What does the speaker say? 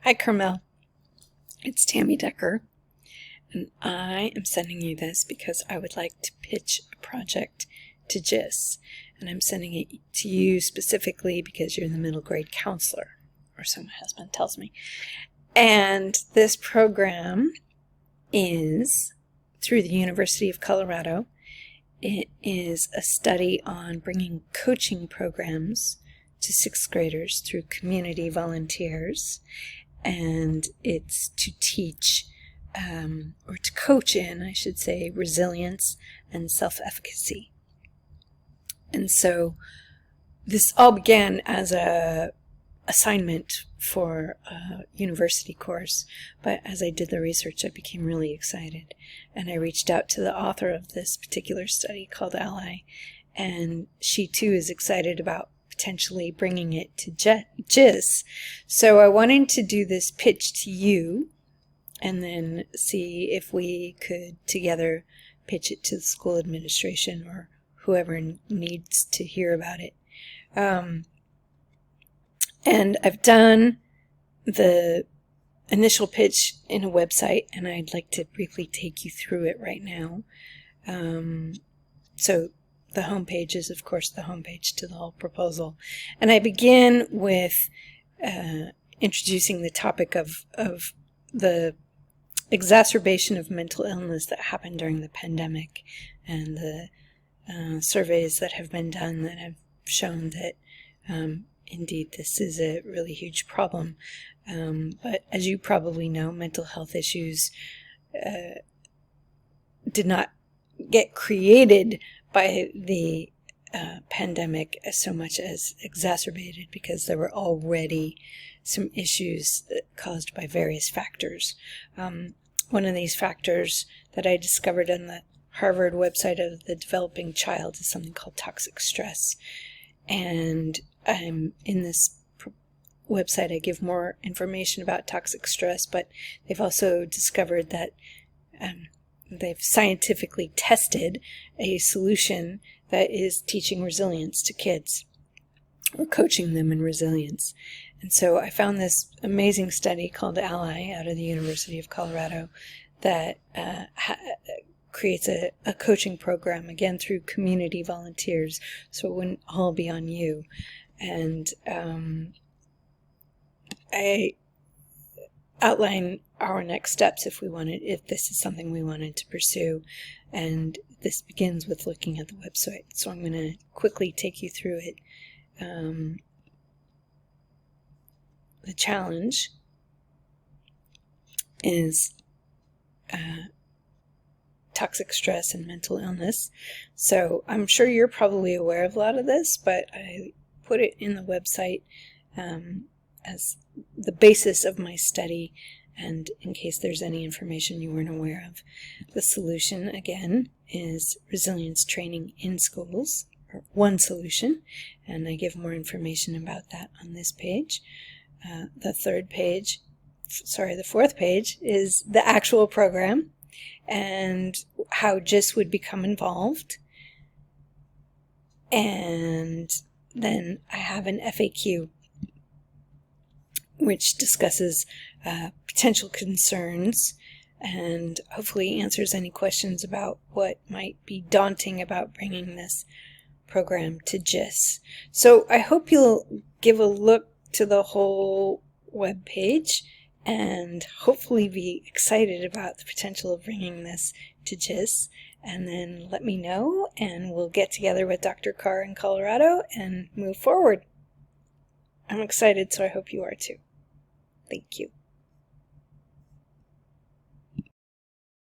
Hi, Carmel. It's Tammy Decker, and I am sending you this because I would like to pitch a project to JIS, and I'm sending it to you specifically because you're the middle grade counselor, or so my husband tells me. And this program is through the University of Colorado. It is a study on bringing coaching programs to sixth graders through community volunteers. And it's to teach, or to coach in, I should say, resilience and self-efficacy. And so this all began as a assignment for a university course, but as I did the research, I became really excited. And I reached out to the author of this particular study called Ally, and she too is excited about potentially bringing it to JIS. So I wanted to do this pitch to you and then see if we could together pitch it to the school administration or whoever needs to hear about it. And I've done the initial pitch in a website, and I'd like to briefly take you through it right now. So the homepage is, of course, the homepage to the whole proposal. And I begin with introducing the topic of the exacerbation of mental illness that happened during the pandemic, and the surveys that have been done that have shown that indeed this is a really huge problem. But as you probably know, mental health issues did not get created by the pandemic so much as exacerbated, because there were already some issues caused by various factors. One of these factors that I discovered on the Harvard website of the developing child is something called toxic stress. And in this website I give more information about toxic stress, but they've also discovered that they've scientifically tested a solution that is teaching resilience to kids, or coaching them in resilience. And so I found this amazing study called Ally out of the University of Colorado that creates a coaching program, again through community volunteers, so it wouldn't all be on you. And I outline our next steps if this is something we wanted to pursue. And this begins with looking at the website. So I'm going to quickly take you through it. The challenge is toxic stress and mental illness. So I'm sure you're probably aware of a lot of this, but I put it in the website as the basis of my study, and in case there's any information you weren't aware of. The solution, again, is resilience training in schools, or one solution, and I give more information about that on this page. The fourth page is the actual program and how JIS would become involved. And then I have an FAQ which discusses potential concerns and hopefully answers any questions about what might be daunting about bringing this program to JIS. So I hope you'll give a look to the whole web page and hopefully be excited about the potential of bringing this to JIS, and then let me know, and we'll get together with Dr. Carr in Colorado and move forward. I'm excited, so I hope you are too. Thank you.